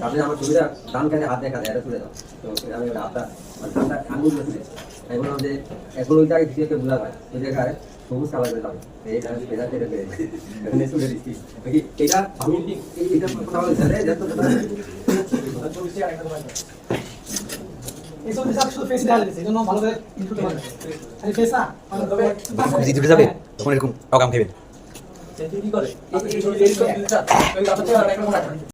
আপনি আমার ছবিটা ডান কানে হাত দেখা দেয়, এটা তুলে দাও। তো আমি হাতটা ধানটা আঙুল ধরে আমি বললাম যে এখন ওইটা দ্বিতীয়কে বোঝা হয় ওই জায়গায় সবুজ কালার করে যাবে এইটা এটা এটা এখানে তুলে দিচ্ছি এটা আমি এটা কথা বলে জানে যত এইসব হিসাব শুধু ফেস দেওয়া লাগছে, এই জন্য ভালো করে ইনপুট করতে পারবে। আর ফেস না যখন জিত উঠে যাবে তখন এরকম টকাম খেবেন। কি করে